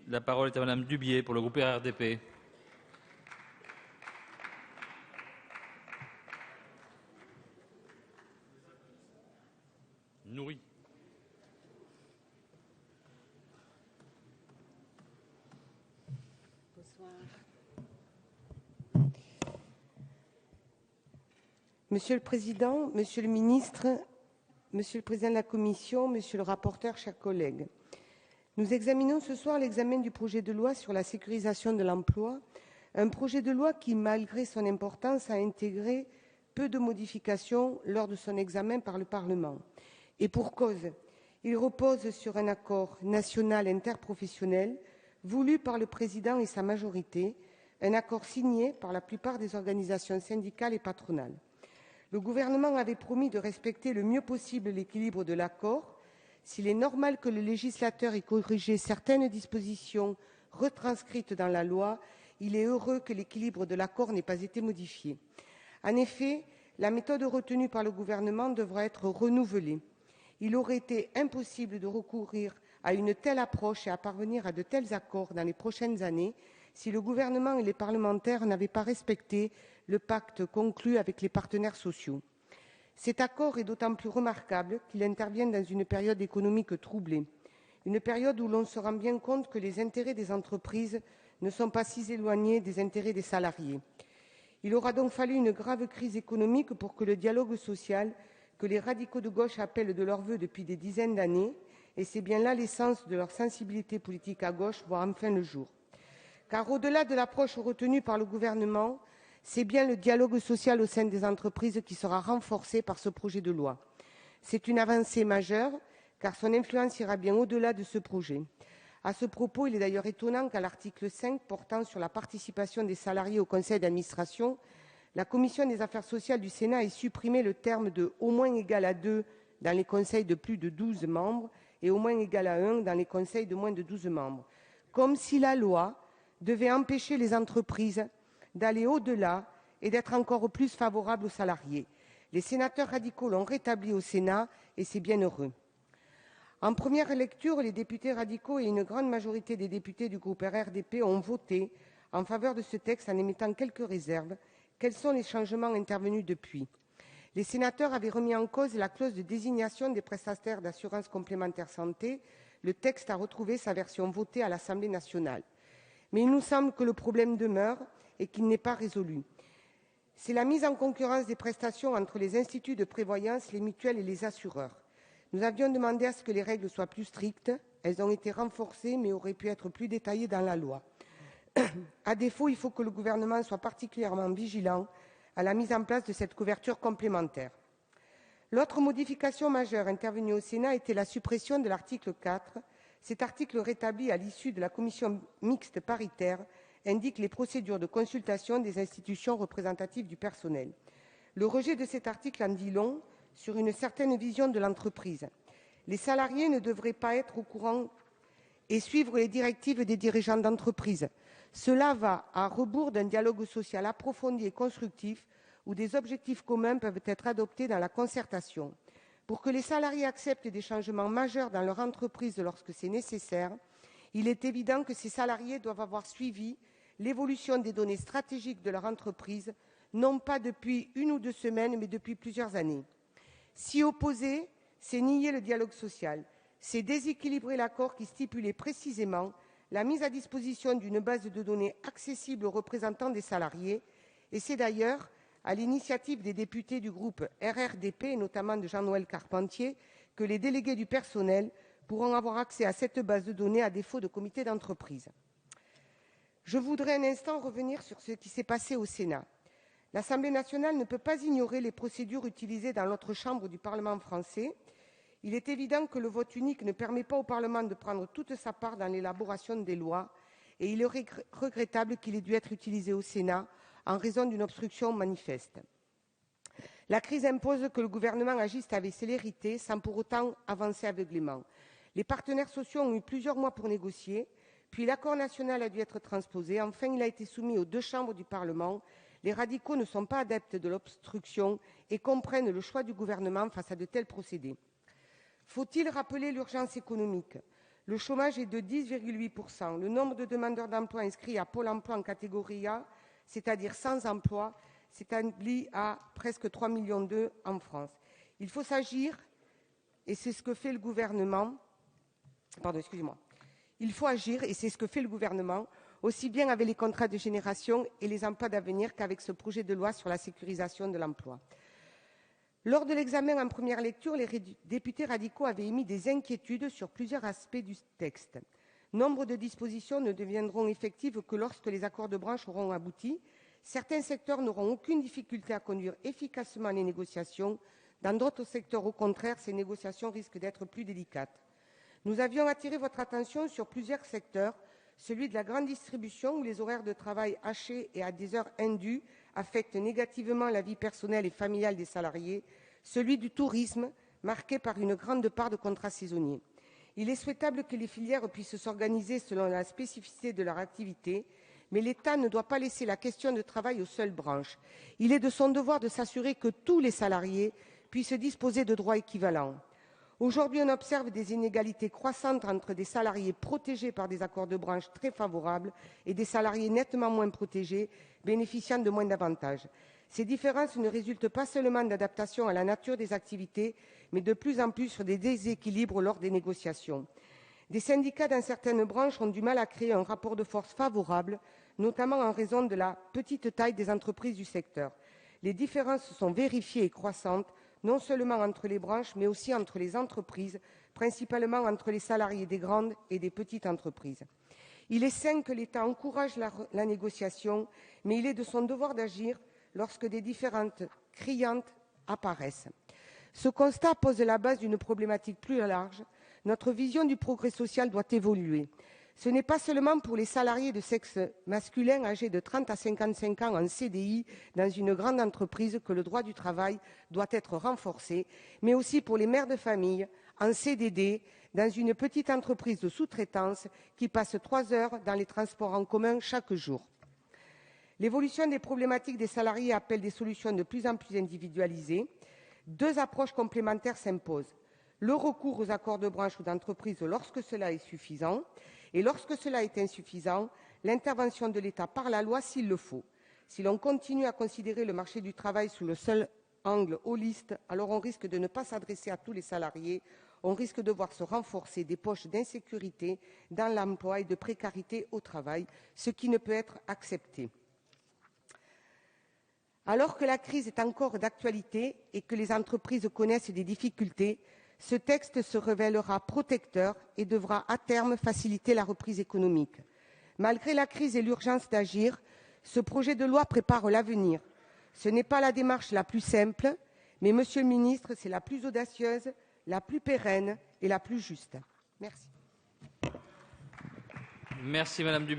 La parole est à Madame Dubié pour le groupe RRDP. Nourri. Bonsoir. Monsieur le Président, Monsieur le Ministre, Monsieur le Président de la Commission, Monsieur le rapporteur, chers collègues, nous examinons ce soir l'examen du projet de loi sur la sécurisation de l'emploi, un projet de loi qui, malgré son importance, a intégré peu de modifications lors de son examen par le Parlement. Et pour cause, il repose sur un accord national interprofessionnel voulu par le Président et sa majorité, un accord signé par la plupart des organisations syndicales et patronales. Le gouvernement avait promis de respecter le mieux possible l'équilibre de l'accord. S'il est normal que le législateur ait corrigé certaines dispositions retranscrites dans la loi, il est heureux que l'équilibre de l'accord n'ait pas été modifié. En effet, la méthode retenue par le gouvernement devra être renouvelée. Il aurait été impossible de recourir à une telle approche et à parvenir à de tels accords dans les prochaines années si le gouvernement et les parlementaires n'avaient pas respecté le pacte conclu avec les partenaires sociaux. Cet accord est d'autant plus remarquable qu'il intervient dans une période économique troublée, une période où l'on se rend bien compte que les intérêts des entreprises ne sont pas si éloignés des intérêts des salariés. Il aura donc fallu une grave crise économique pour que le dialogue social, que les radicaux de gauche appellent de leurs vœux depuis des dizaines d'années, et c'est bien là l'essence de leur sensibilité politique à gauche, voit enfin le jour. Car au-delà de l'approche retenue par le gouvernement, c'est bien le dialogue social au sein des entreprises qui sera renforcé par ce projet de loi. C'est une avancée majeure, car son influence ira bien au-delà de ce projet. À ce propos, il est d'ailleurs étonnant qu'à l'article 5 portant sur la participation des salariés au conseil d'administration, la Commission des affaires sociales du Sénat ait supprimé le terme de « au moins égal à 2 » dans les conseils de plus de 12 membres et « au moins égal à 1 » dans les conseils de moins de 12 membres, comme si la loi devait empêcher les entreprises d'aller au-delà et d'être encore plus favorables aux salariés. Les sénateurs radicaux l'ont rétabli au Sénat et c'est bien heureux. En première lecture, les députés radicaux et une grande majorité des députés du groupe RRDP ont voté en faveur de ce texte en émettant quelques réserves. Quels sont les changements intervenus depuis ? Les sénateurs avaient remis en cause la clause de désignation des prestataires d'assurance complémentaire santé. Le texte a retrouvé sa version votée à l'Assemblée nationale. Mais il nous semble que le problème demeure et qu'il n'est pas résolu. C'est la mise en concurrence des prestations entre les instituts de prévoyance, les mutuelles et les assureurs. Nous avions demandé à ce que les règles soient plus strictes. Elles ont été renforcées, mais auraient pu être plus détaillées dans la loi. À défaut, il faut que le gouvernement soit particulièrement vigilant à la mise en place de cette couverture complémentaire. L'autre modification majeure intervenue au Sénat était la suppression de l'article 4. Cet article rétabli à l'issue de la commission mixte paritaire indique les procédures de consultation des institutions représentatives du personnel. Le rejet de cet article en dit long sur une certaine vision de l'entreprise. Les salariés ne devraient pas être au courant et suivre les directives des dirigeants d'entreprise. Cela va à rebours d'un dialogue social approfondi et constructif où des objectifs communs peuvent être adoptés dans la concertation. Pour que les salariés acceptent des changements majeurs dans leur entreprise lorsque c'est nécessaire, il est évident que ces salariés doivent avoir suivi l'évolution des données stratégiques de leur entreprise, non pas depuis 1 ou 2 semaines, mais depuis plusieurs années. S'y opposer, c'est nier le dialogue social, c'est déséquilibrer l'accord qui stipulait précisément la mise à disposition d'une base de données accessible aux représentants des salariés, et c'est d'ailleurs à l'initiative des députés du groupe RRDP, et notamment de Jean-Noël Carpentier, que les délégués du personnel pourront avoir accès à cette base de données à défaut de comité d'entreprise. Je voudrais un instant revenir sur ce qui s'est passé au Sénat. L'Assemblée nationale ne peut pas ignorer les procédures utilisées dans l'autre chambre du Parlement français. Il est évident que le vote unique ne permet pas au Parlement de prendre toute sa part dans l'élaboration des lois, et il est regrettable qu'il ait dû être utilisé au Sénat en raison d'une obstruction manifeste. La crise impose que le gouvernement agisse avec célérité, sans pour autant avancer aveuglément. Les partenaires sociaux ont eu plusieurs mois pour négocier, puis l'accord national a dû être transposé. Enfin, il a été soumis aux 2 chambres du Parlement. Les radicaux ne sont pas adeptes de l'obstruction et comprennent le choix du gouvernement face à de tels procédés. Faut-il rappeler l'urgence économique ? Le chômage est de 10,8%. Le nombre de demandeurs d'emploi inscrits à Pôle emploi en catégorie A, c'est-à-dire sans emploi, s'établit à presque 3,2 millions en France. Il faut s'agir, et c'est ce que fait le gouvernement. Il faut agir, et c'est ce que fait le gouvernement, aussi bien avec les contrats de génération et les emplois d'avenir qu'avec ce projet de loi sur la sécurisation de l'emploi. Lors de l'examen en première lecture, les députés radicaux avaient émis des inquiétudes sur plusieurs aspects du texte. Nombre de dispositions ne deviendront effectives que lorsque les accords de branche auront abouti. Certains secteurs n'auront aucune difficulté à conduire efficacement les négociations. Dans d'autres secteurs, au contraire, ces négociations risquent d'être plus délicates. Nous avions attiré votre attention sur plusieurs secteurs, celui de la grande distribution où les horaires de travail hachés et à des heures indues affectent négativement la vie personnelle et familiale des salariés, celui du tourisme, marqué par une grande part de contrats saisonniers. Il est souhaitable que les filières puissent s'organiser selon la spécificité de leur activité, mais l'État ne doit pas laisser la question de travail aux seules branches. Il est de son devoir de s'assurer que tous les salariés puissent disposer de droits équivalents. Aujourd'hui, on observe des inégalités croissantes entre des salariés protégés par des accords de branche très favorables et des salariés nettement moins protégés, bénéficiant de moins d'avantages. Ces différences ne résultent pas seulement d'adaptation à la nature des activités, mais de plus en plus sur des déséquilibres lors des négociations. Des syndicats dans certaines branches ont du mal à créer un rapport de force favorable, notamment en raison de la petite taille des entreprises du secteur. Les différences sont vérifiées et croissantes, non seulement entre les branches, mais aussi entre les entreprises, principalement entre les salariés des grandes et des petites entreprises. Il est sain que l'État encourage la négociation, mais il est de son devoir d'agir lorsque des différences criantes apparaissent. Ce constat pose la base d'une problématique plus large. Notre vision du progrès social doit évoluer. Ce n'est pas seulement pour les salariés de sexe masculin âgés de 30 à 55 ans en CDI dans une grande entreprise que le droit du travail doit être renforcé, mais aussi pour les mères de famille en CDD dans une petite entreprise de sous-traitance qui passe 3 heures dans les transports en commun chaque jour. L'évolution des problématiques des salariés appelle des solutions de plus en plus individualisées. 2 approches complémentaires s'imposent. Le recours aux accords de branche ou d'entreprise lorsque cela est suffisant, et lorsque cela est insuffisant, l'intervention de l'État par la loi s'il le faut. Si l'on continue à considérer le marché du travail sous le seul angle holiste, alors on risque de ne pas s'adresser à tous les salariés, on risque de voir se renforcer des poches d'insécurité dans l'emploi et de précarité au travail, ce qui ne peut être accepté. Alors que la crise est encore d'actualité et que les entreprises connaissent des difficultés, ce texte se révélera protecteur et devra à terme faciliter la reprise économique. Malgré la crise et l'urgence d'agir, ce projet de loi prépare l'avenir. Ce n'est pas la démarche la plus simple, mais, Monsieur le ministre, c'est la plus audacieuse, la plus pérenne et la plus juste. Merci. Merci, Madame Dubié.